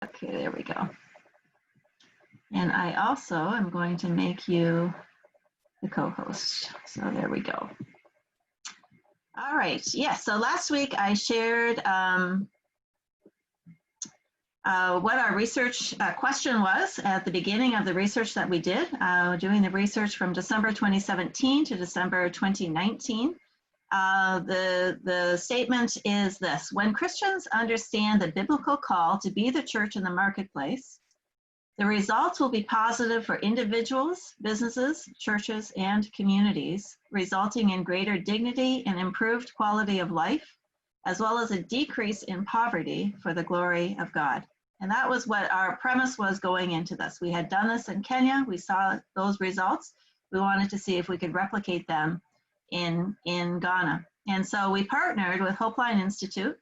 Okay, there we go. And I also am going to make you the co-host. So there we go. All right. Yes. So last week I shared what our research question was at the beginning of the research that we did, doing the research from December 2017 to December 2019. The statement is this: when Christians understand the biblical call to be the church in the marketplace, the results will be positive for individuals, businesses, churches, and communities, resulting in greater dignity and improved quality of life, as well as a decrease in poverty for the glory of God. And that was what our premise was going into this. We had done this in Kenya. We saw those results. We wanted to see if we could replicate them in Ghana. And so we partnered with Hopeline Institute.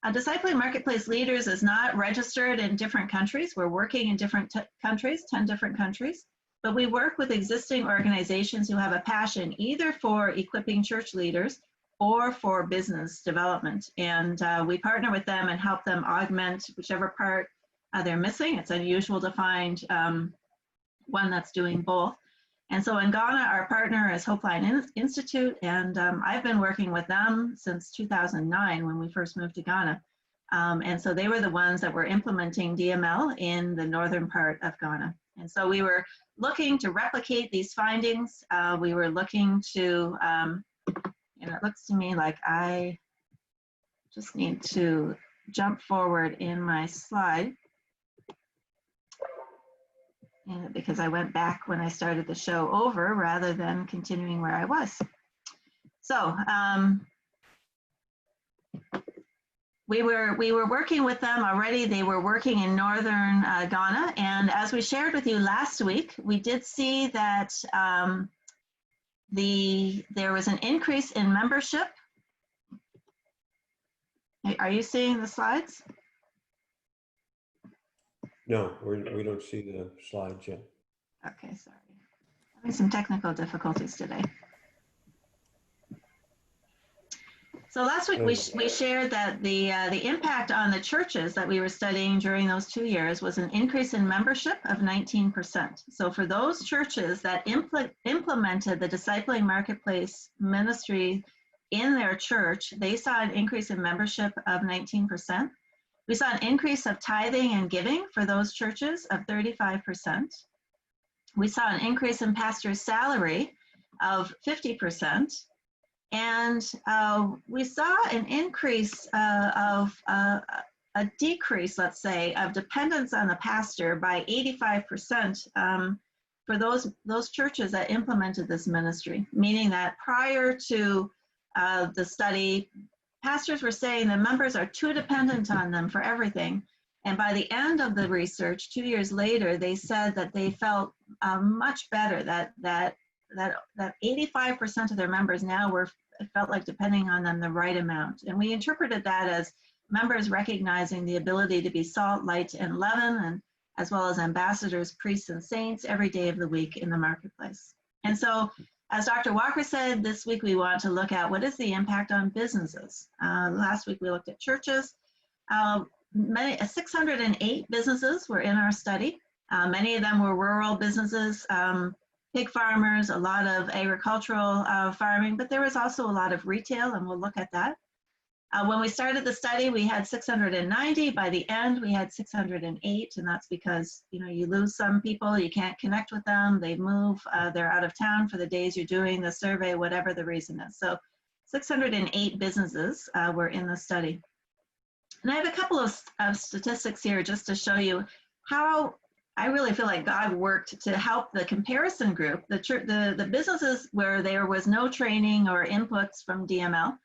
Discipling Marketplace Leaders is not registered in different countries. We're working in different countries, 10 different countries, but we work with existing organizations who have a passion either for equipping church leaders or for business development. And we partner with them and help them augment whichever part they're missing. It's unusual to find one that's doing both. And so in Ghana, our partner is Hopeline Institute, and I've been working with them since 2009 when we first moved to Ghana. And so they were the ones that were implementing DML in the northern part of Ghana. And so we were looking to replicate these findings. We were looking to, it looks to me like I just need to jump forward in my slide. Because I went back when I started the show over rather than continuing where I was. So we were working with them already. They were working in northern Ghana, and as we shared with you last week, we did see that there was an increase in membership. Are you seeing the slides? No, we don't see the slides yet. Okay, sorry. Having some technical difficulties today. So last week we shared that the impact on the churches that we were studying during those 2 years was an increase in membership of 19%. So for those churches that implemented the Discipling Marketplace ministry in their church, they saw an increase in membership of 19%. We saw an increase of tithing and giving for those churches of 35%. We saw an increase in pastor's salary of 50%. And we saw an increase of a decrease, let's say, of dependence on the pastor by 85% for those churches that implemented this ministry, meaning that prior to the study, pastors were saying the members are too dependent on them for everything. And by the end of the research, 2 years later, they said that they felt much better, that 85% of their members now felt like depending on them the right amount. And we interpreted that as members recognizing the ability to be salt, light, and leaven, and as well as ambassadors, priests, and saints every day of the week in the marketplace. And so, as Dr. Walker said, this week we want to look at what is the impact on businesses. Last week we looked at churches. 608 businesses were in our study. Many of them were rural businesses, pig farmers, a lot of agricultural farming, but there was also a lot of retail, and we'll look at that. When we started the study, we had 690. By the end, we had 608, and that's because you lose some people, you can't connect with them, they move, they're out of town for the days you're doing the survey, whatever the reason is. So 608 businesses were in the study. And I have a couple of statistics here just to show you how I really feel like God worked to help the comparison group, the businesses where there was no training or inputs from DML,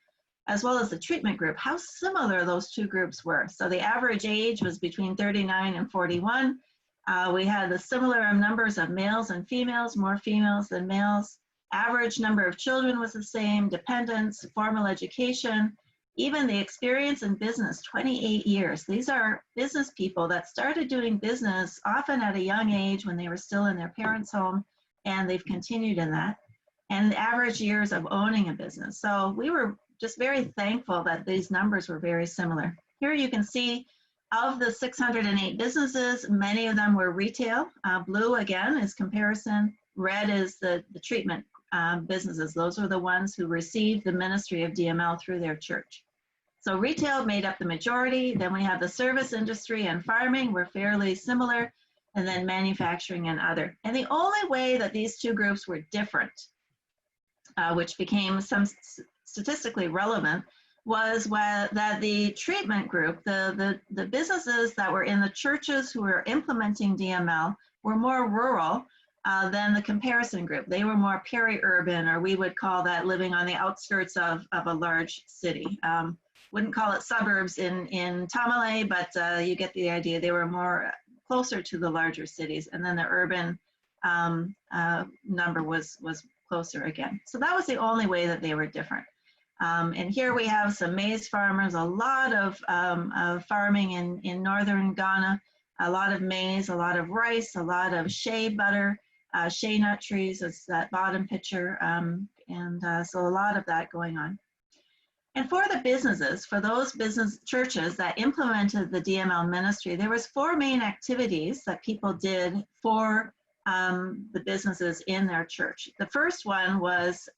as well as the treatment group, how similar those two groups were. So the average age was between 39 and 41. We had the similar numbers of males and females, more females than males. Average number of children was the same, dependents, formal education, even the experience in business, 28 years. These are business people that started doing business often at a young age when they were still in their parents' home, and they've continued in that. And the average years of owning a business. So we were just very thankful that these numbers were very similar. Here you can see Of the 608 businesses, many of them were retail. Blue, again, is comparison. Red is the treatment businesses. Those are the ones who received the ministry of DML through their church. So retail made up the majority. Then we have the service industry and farming were fairly similar, and then manufacturing and other. And the only way that these two groups were different, which became some statistically relevant, was that the treatment group, the businesses that were in the churches who were implementing DML were more rural than the comparison group. They were more peri-urban, or we would call that living on the outskirts of a large city. Wouldn't call it suburbs in Tamale, but you get the idea. They were more closer to the larger cities, and then the urban number was closer again. So that was the only way that they were different. And here we have some maize farmers, a lot of farming in northern Ghana, a lot of maize, a lot of rice, a lot of shea butter, shea nut trees, it's that bottom picture, so a lot of that going on. And for the businesses, for those business churches that implemented the DML ministry, there was 4 main activities that people did for the businesses in their church. The first one was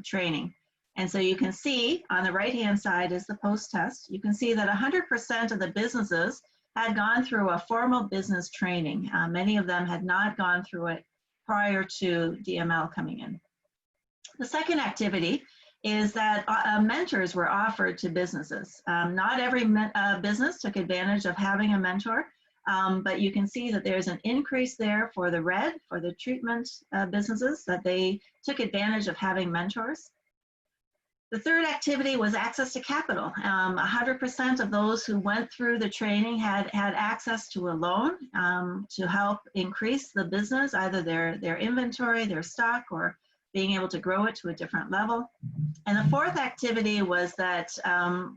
training. And so you can see on the right-hand side is the post-test. You can see that 100% of the businesses had gone through a formal business training. Many of them had not gone through it prior to DML coming in. The second activity is that mentors were offered to businesses. Not every business took advantage of having a mentor, but you can see that there's an increase there for the red, for the treatment businesses, that they took advantage of having mentors. The third activity was access to capital. 100% of those who went through the training had access to a loan to help increase the business, either their inventory, their stock, or being able to grow it to a different level. And the fourth activity was that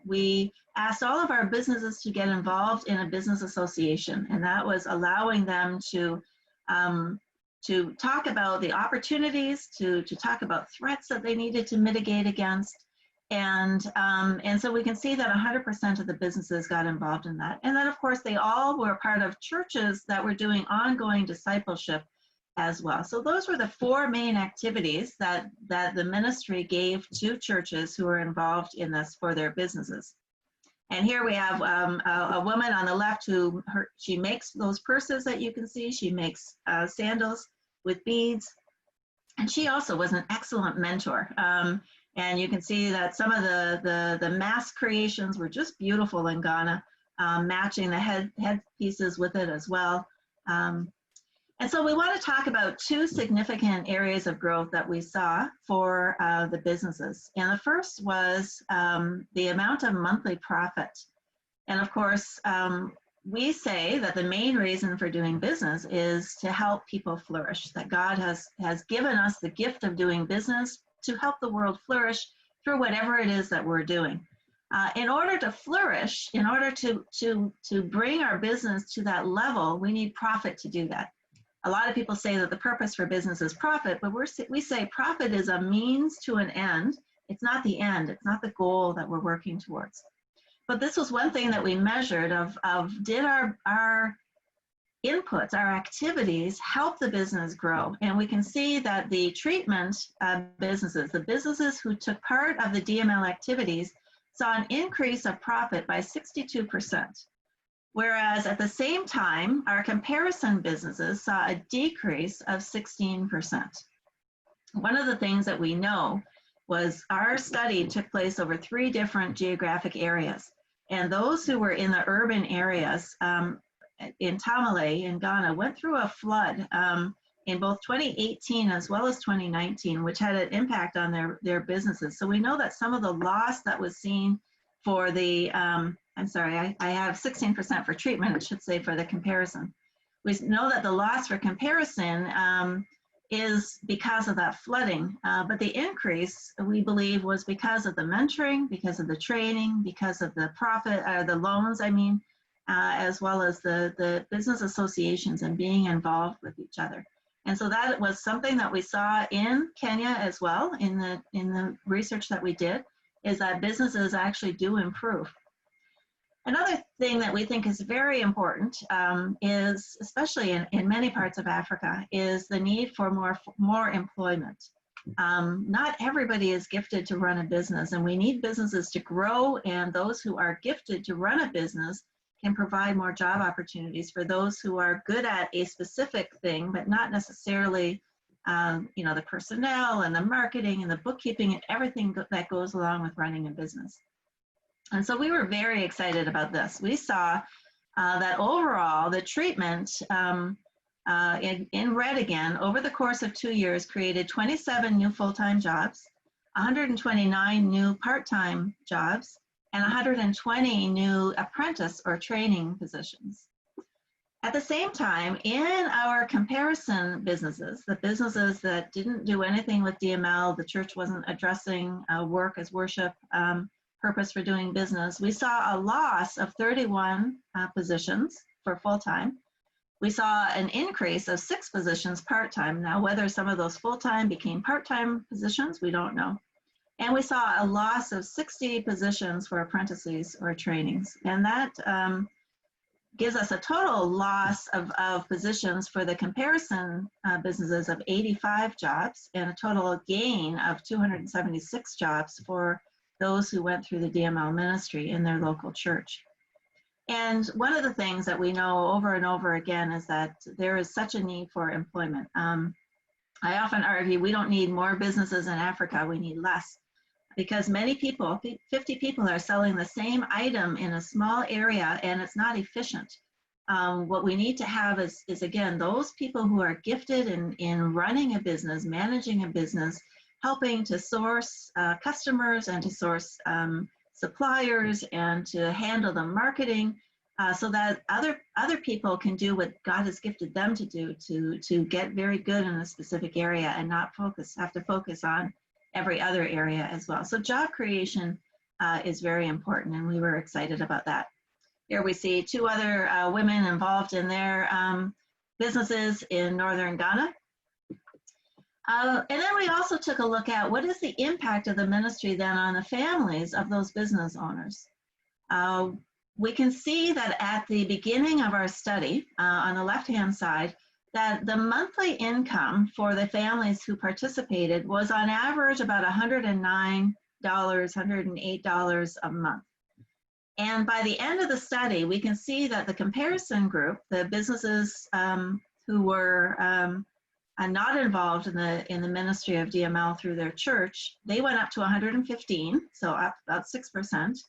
we asked all of our businesses to get involved in a business association, and that was allowing them to talk about the opportunities, to talk about threats that they needed to mitigate against. And so we can see that 100% of the businesses got involved in that. And then, of course, they all were part of churches that were doing ongoing discipleship as well. So those were the 4 main activities that the ministry gave to churches who were involved in this for their businesses. And here we have a woman on the left she makes those purses that you can see. She makes sandals with beads. And she also was an excellent mentor. And you can see that some of the mask creations were just beautiful in Ghana, matching the head pieces with it as well. And so we want to talk about 2 significant areas of growth that we saw for the businesses. And the first was the amount of monthly profit. And of course, we say that the main reason for doing business is to help people flourish, that God has given us the gift of doing business to help the world flourish through whatever it is that we're doing. In order to flourish, in order to bring our business to that level, we need profit to do that. A lot of people say that the purpose for business is profit, but we say profit is a means to an end. It's not the end. It's not the goal that we're working towards. But this was one thing that we measured of did our inputs, our activities help the business grow? And we can see that the treatment businesses, the businesses who took part of the DML activities, saw an increase of profit by 62%. Whereas at the same time, our comparison businesses saw a decrease of 16%. One of the things that we know was our study took place over 3 different geographic areas. And those who were in the urban areas in Tamale in Ghana went through a flood in both 2018 as well as 2019, which had an impact on their businesses. So we know that some of the loss that was seen for the, I'm sorry, I have 16% for treatment, it should say for the comparison. We know that the loss for comparison is because of that flooding, but the increase, we believe, was because of the mentoring, because of the training, because of the the loans, as well as the business associations and being involved with each other. And so that was something that we saw in Kenya as well, in the research that we did, is that businesses actually do improve. Another thing that we think is very important is, especially in many parts of Africa, is the need for more employment. Not everybody is gifted to run a business, and we need businesses to grow, and those who are gifted to run a business can provide more job opportunities for those who are good at a specific thing, but not necessarily the personnel and the marketing and the bookkeeping and everything that goes along with running a business. And so we were very excited about this. We saw that overall the treatment in red again over the course of 2 years created 27 new full-time jobs, 129 new part-time jobs, and 120 new apprentice or training positions. At the same time, in our comparison businesses, the businesses that didn't do anything with DML, the church wasn't addressing work as worship, purpose for doing business, we saw a loss of 31 positions for full-time. We saw an increase of 6 positions part-time. Now, whether some of those full-time became part-time positions, we don't know. And we saw a loss of 60 positions for apprentices or trainings. And that gives us a total loss of positions for the comparison businesses of 85 jobs and a total gain of 276 jobs for those who went through the DML ministry in their local church. And one of the things that we know over and over again is that there is such a need for employment. I often argue we don't need more businesses in Africa, we need less. Because many people, 50 people are selling the same item in a small area and it's not efficient. What we need to have is again, those people who are gifted in running a business, managing a business, helping to source customers and to source suppliers and to handle the marketing so that other people can do what God has gifted them to do to get very good in a specific area and not have to focus on every other area as well. So job creation is very important, and we were excited about that. Here we see 2 other women involved in their businesses in northern Ghana. And then we also took a look at what is the impact of the ministry then on the families of those business owners. We can see that at the beginning of our study, on the left-hand side, that the monthly income for the families who participated was on average about $109, $108 a month. And by the end of the study, we can see that the comparison group, the businesses who were not involved in the ministry of DML through their church, they went up to 115, so up about 6%.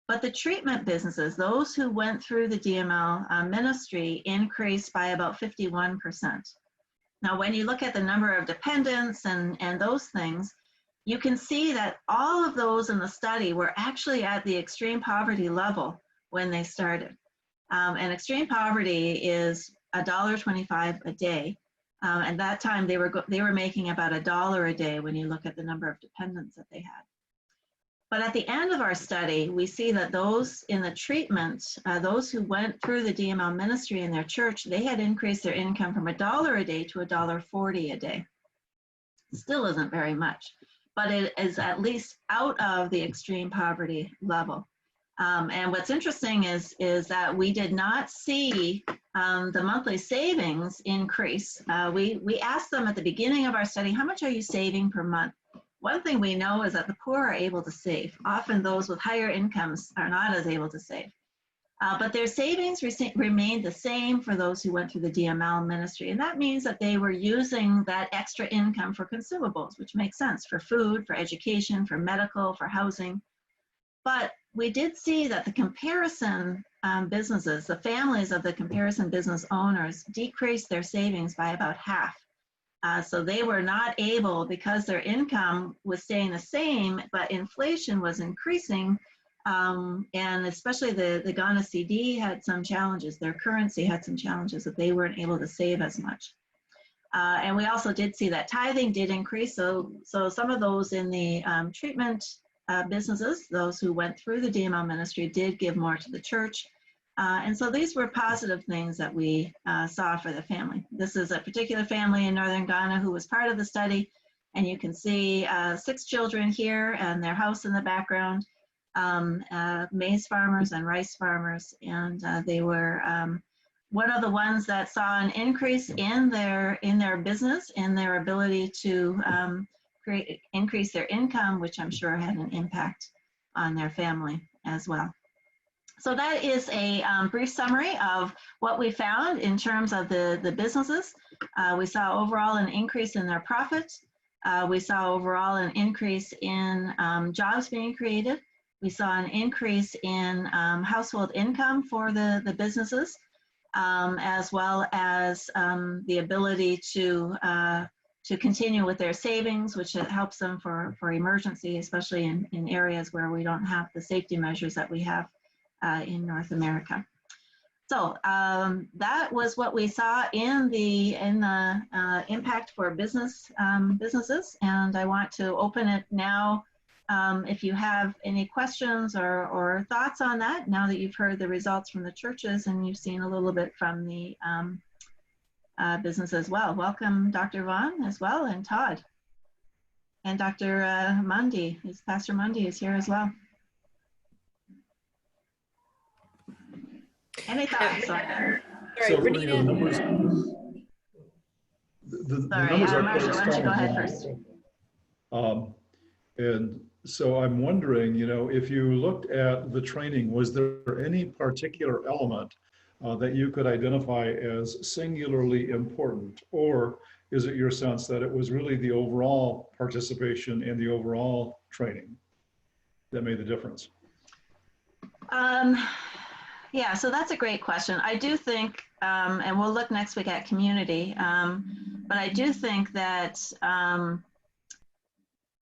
But the treatment businesses, those who went through the DML ministry, increased by about 51%. Now, when you look at the number of dependents and those things, you can see that all of those in the study were actually at the extreme poverty level when they started. And extreme poverty is $1.25 a day. And that time they were making about $1 a day when you look at the number of dependents that they had. But at the end of our study, we see that those in the treatment, those who went through the DML ministry in their church, they had increased their income from $1 a day to $1.40 a day. Still isn't very much, but it is at least out of the extreme poverty level. And what's interesting is that we did not see the monthly savings increase. We asked them at the beginning of our study, how much are you saving per month? One thing we know is that the poor are able to save. Often those with higher incomes are not as able to save. But their savings remained the same for those who went through the DML ministry. And that means that they were using that extra income for consumables, which makes sense, for food, for education, for medical, for housing. But we did see that the comparison businesses, the families of the comparison business owners, decreased their savings by about half. So they were not able, because their income was staying the same, but inflation was increasing, and especially the Ghana CD had some challenges. Their currency had some challenges that they weren't able to save as much. And we also did see that tithing did increase. So some of those in the treatment businesses, those who went through the DML ministry, did give more to the church. And so these were positive things that we saw for the family. This is a particular family in northern Ghana who was part of the study. And you can see 6 children here and their house in the background. maize farmers and rice farmers, and they were one of the ones that saw an increase in their business, in their ability to increase their income, which I'm sure had an impact on their family as well. So that is a brief summary of what we found in terms of the businesses. We saw overall an increase in their profits. We saw overall an increase in jobs being created. We saw an increase in household income for the businesses, as well as the ability to continue with their savings, which helps them for emergency, especially in areas where we don't have the safety measures that we have in North America. So that was what we saw in the impact for businesses, and I want to open it now. If you have any questions or thoughts on that, now that you've heard the results from the churches and you've seen a little bit from the business as well. Welcome, Dr. Vaughn as well, and Todd. And Dr. Mundy, Pastor Mundy is here as well. Any thoughts on that? So the numbers, the numbers are quite Marsha, why don't you go ahead first? And so I'm wondering, you know, if you looked at the training, was there any particular element that you could identify as singularly important, or is it your sense that it was really the overall participation and the overall training that made the difference? Yeah, so that's a great question. I do think, and we'll look next week at community, but I do think that,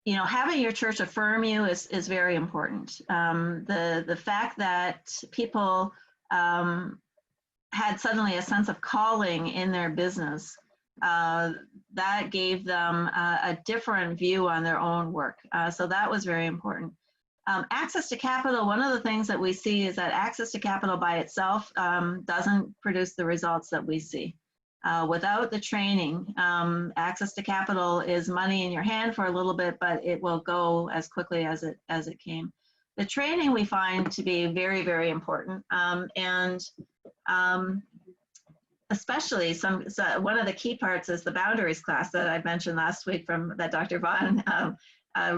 you know, having your church affirm you is very important. The fact that people had suddenly a sense of calling in their business, that gave them a different view on their own work. So that was very important. Access to capital, one of the things that we see is that access to capital by itself doesn't produce the results that we see. Without the training, access to capital is money in your hand for a little bit, but it will go as quickly as it came. The training we find to be very, very important, and especially one of the key parts is the boundaries class that I mentioned last week that Dr. Vaughn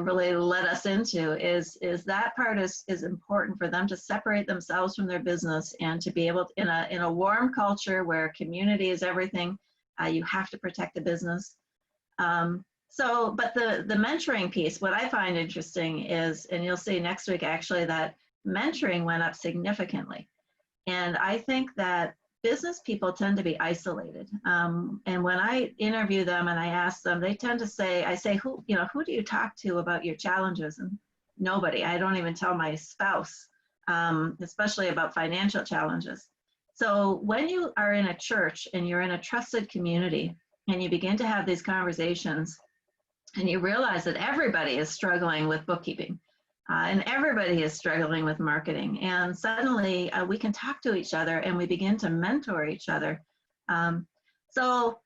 really led us into, is that part is important for them to separate themselves from their business and to be able to, in a warm culture where community is everything, you have to protect the business. But the mentoring piece, what I find interesting is, and you'll see next week actually, that mentoring went up significantly. And I think that business people tend to be isolated. And when I interview them and I ask them, they tend to say, I say, who do you talk to about your challenges? And nobody. I don't even tell my spouse, especially about financial challenges. So when you are in a church and you're in a trusted community and you begin to have these conversations and you realize that everybody is struggling with bookkeeping, and everybody is struggling with marketing. And suddenly we can talk to each other and we begin to mentor each other. So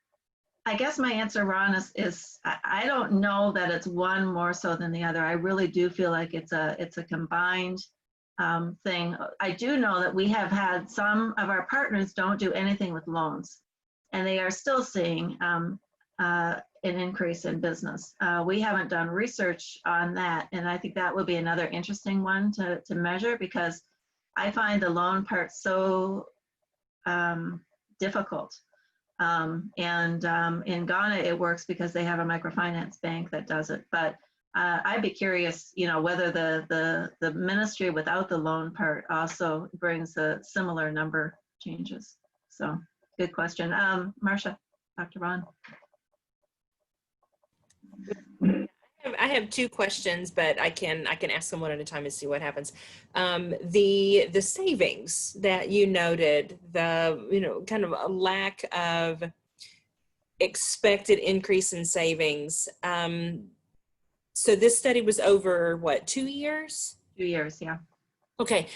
I guess my answer, Ron, is I don't know that it's one more so than the other. I really do feel like it's a combined thing. I do know that we have had some of our partners don't do anything with loans, and they are still seeing an increase in business. We haven't done research on that, and I think that would be another interesting one to measure, because I find the loan part so difficult. In Ghana, it works because they have a microfinance bank that does it. But I'd be curious, you know, whether the ministry without the loan part also brings a similar number changes. So good question. Marsha, Dr. Vaughn. I have two questions, but I can ask them one at a time and see what happens. The savings that you noted, kind of a lack of expected increase in savings. So this study was over what, 2 years? 2 years, yeah. Okay.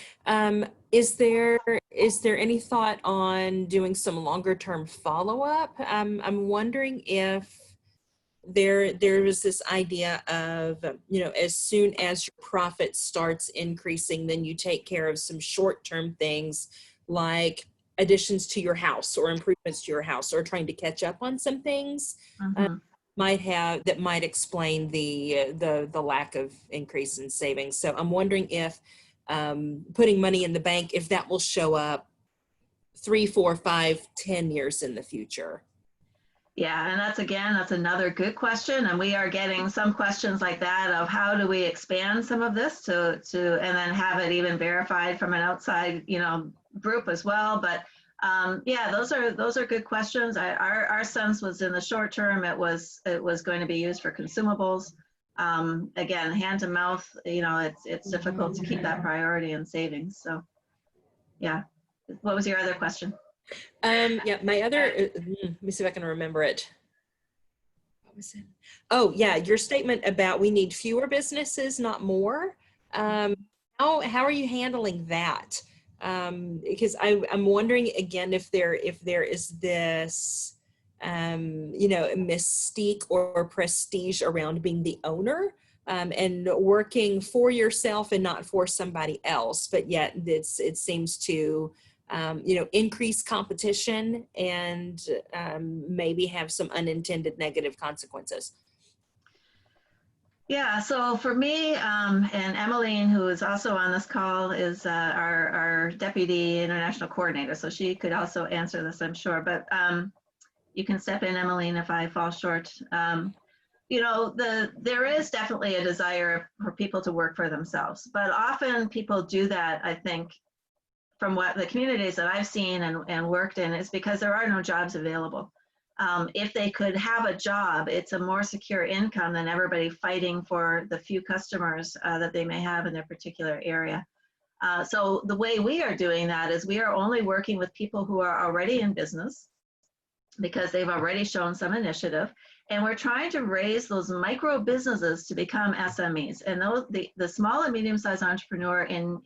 Is there any thought on doing some longer term follow-up? I'm wondering if there was this idea of, as soon as your profit starts increasing, then you take care of some short-term things like additions to your house or improvements to your house, or trying to catch up on some things might explain the lack of increase in savings. So I'm wondering if putting money in the bank, if that will show up 3, 4, 5, 10 years in the future. Yeah, and that's another good question. And we are getting some questions like that of how do we expand some of this to and then have it even verified from an outside, group as well. But yeah, those are good questions. Our sense was in the short term, it was going to be used for consumables. Again, hand to mouth, it's difficult to keep that priority in savings. So yeah. What was your other question? Yeah, my other, let me see if I can remember it. What was it? Oh yeah, your statement about we need fewer businesses, not more. How are you handling that? Because I'm wondering again if there is this mystique or prestige around being the owner, and working for yourself and not for somebody else, but yet it seems to increase competition and maybe have some unintended negative consequences. Yeah, so for me, and Emmeline, who is also on this call, is our Deputy International Coordinator, so she could also answer this, I'm sure, but you can step in, Emmeline, if I fall short. There is definitely a desire for people to work for themselves, but often people do that, I think, from what the communities that I've seen and worked in, is because there are no jobs available. If they could have a job, it's a more secure income than everybody fighting for the few customers that they may have in their particular area. So the way we are doing that is we are only working with people who are already in business because they've already shown some initiative. And we're trying to raise those micro businesses to become SMEs. And the small and medium-sized entrepreneur in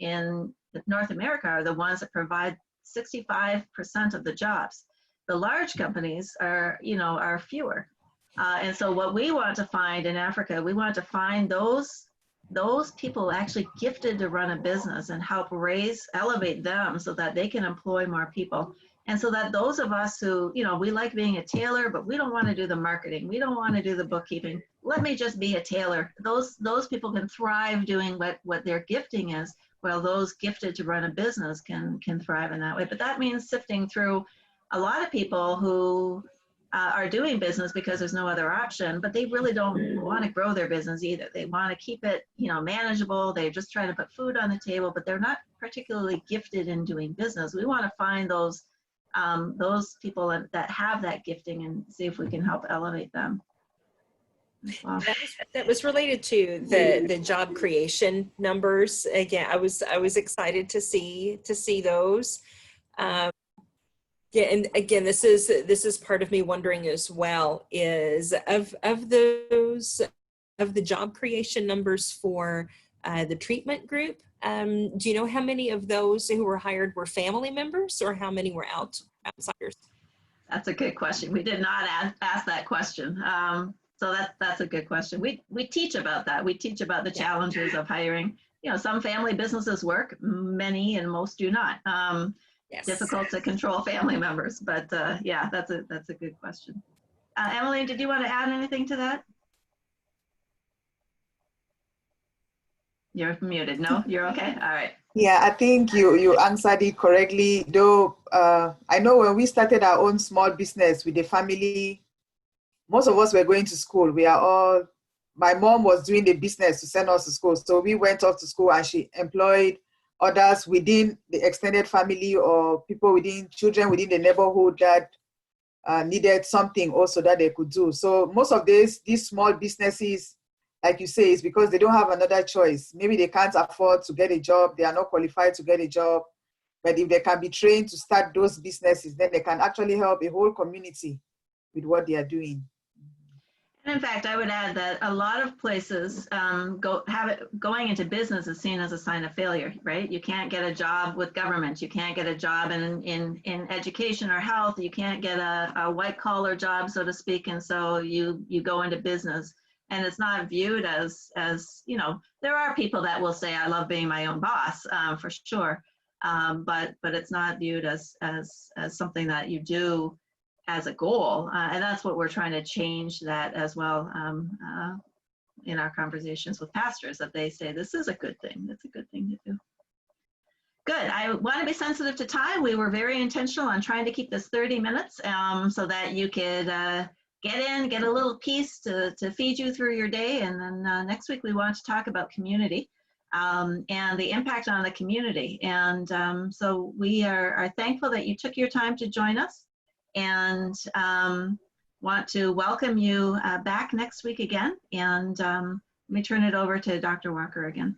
North America are the ones that provide 65% of the jobs. The large companies are fewer. And so what we want to find in Africa, we want to find those people actually gifted to run a business and help elevate them so that they can employ more people. And so that those of us who, we like being a tailor, but we don't want to do the marketing. We don't want to do the bookkeeping. Let me just be a tailor. Those people can thrive doing what their gifting is, while those gifted to run a business can thrive in that way. But that means sifting through a lot of people who are doing business because there's no other option, but they really don't want to grow their business either. They want to keep it, manageable. They're just trying to put food on the table, but they're not particularly gifted in doing business. We want to find those people that have that gifting and see if we can help elevate them. Well, that was related to the job creation numbers. Again, I was excited to see those. Yeah, and again, this is part of me wondering as well, is of the job creation numbers for the treatment group. Do you know how many of those who were hired were family members, or how many were outsiders? That's a good question. We did not ask that question. So that's a good question. We teach about that. We teach about the challenges of hiring. Some family businesses work, many and most do not. Yes. Difficult to control family members, but yeah, that's a good question. Emily, did you want to add anything to that? You're muted. No, you're okay. All right. Yeah, I think you answered it correctly. Though I know when we started our own small business with the family, most of us were going to school. My mom was doing the business to send us to school. So we went off to school and she employed others within the extended family or children within the neighborhood that needed something also that they could do. So most of these small businesses, like you say, is because they don't have another choice. Maybe they can't afford to get a job. They are not qualified to get a job. But if they can be trained to start those businesses, then they can actually help a whole community with what they are doing. And in fact, I would add that a lot of places going into business is seen as a sign of failure, right? You can't get a job with government. You can't get a job in education or health. You can't get a white collar job, so to speak. And so you go into business, and it's not viewed as you know, there are people that will say, I love being my own boss, for sure. But it's not viewed as something that you do as a goal, and that's what we're trying to change that as well, in our conversations with pastors, that they say this is a good thing. It's a good thing to do. Good. I want to be sensitive to time. We were very intentional on trying to keep this 30 minutes, so that you could get a little piece to feed you through your day. And then next week we want to talk about community, and the impact on the community. And so we are thankful that you took your time to join us, and want to welcome you back next week again. And let me turn it over to Dr. Walker again.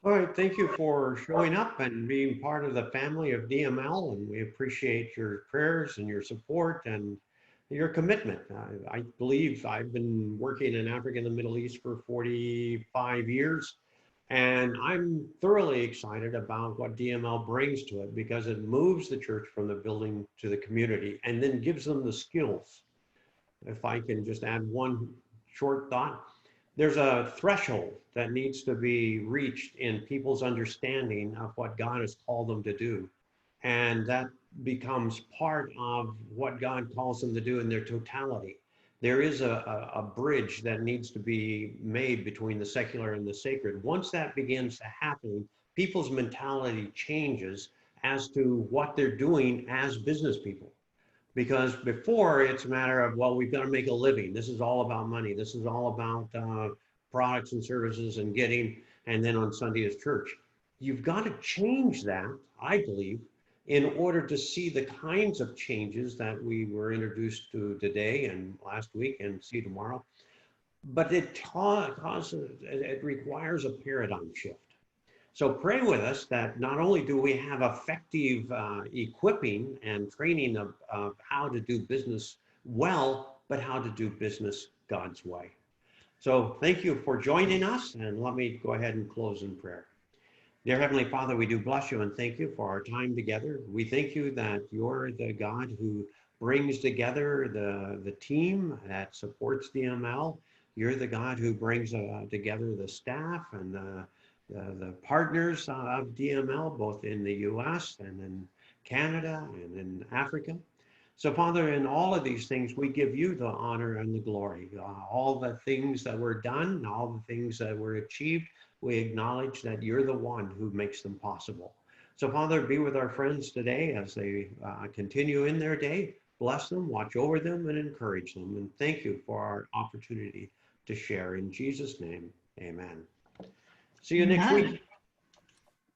All right, thank you for showing up and being part of the family of DML, and we appreciate your prayers and your support and your commitment. I believe I've been working in Africa and the Middle East for 45 years, and I'm thoroughly excited about what DML brings to it, because it moves the church from the building to the community and then gives them the skills. If I can just add one short thought, there's a threshold that needs to be reached in people's understanding of what God has called them to do. And that becomes part of what God calls them to do in their totality. There is a bridge that needs to be made between the secular and the sacred. Once that begins to happen, people's mentality changes as to what they're doing as business people. Because before, it's a matter of, well, we've got to make a living. This is all about money. This is all about products and services and getting, and then on Sunday is church. You've got to change that, I believe, in order to see the kinds of changes that we were introduced to today and last week and see tomorrow. But it requires a paradigm shift. So pray with us that not only do we have effective equipping and training of how to do business well, but how to do business God's way. So thank you for joining us, and let me go ahead and close in prayer. Dear Heavenly Father, we do bless you and thank you for our time together. We thank you that you're the God who brings together the team that supports DML. You're the God who brings together the staff and the partners of DML, both in the US and in Canada and in Africa. So Father, in all of these things, we give you the honor and the glory. All the things that were done, all the things that were achieved, we acknowledge that you're the one who makes them possible. So Father, be with our friends today as they continue in their day. Bless them, watch over them, and encourage them. And thank you for our opportunity to share. In Jesus' name, amen. See you next week.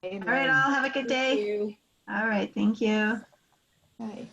Amen. All right, all have a good day. Thank you. All right, thank you. Bye.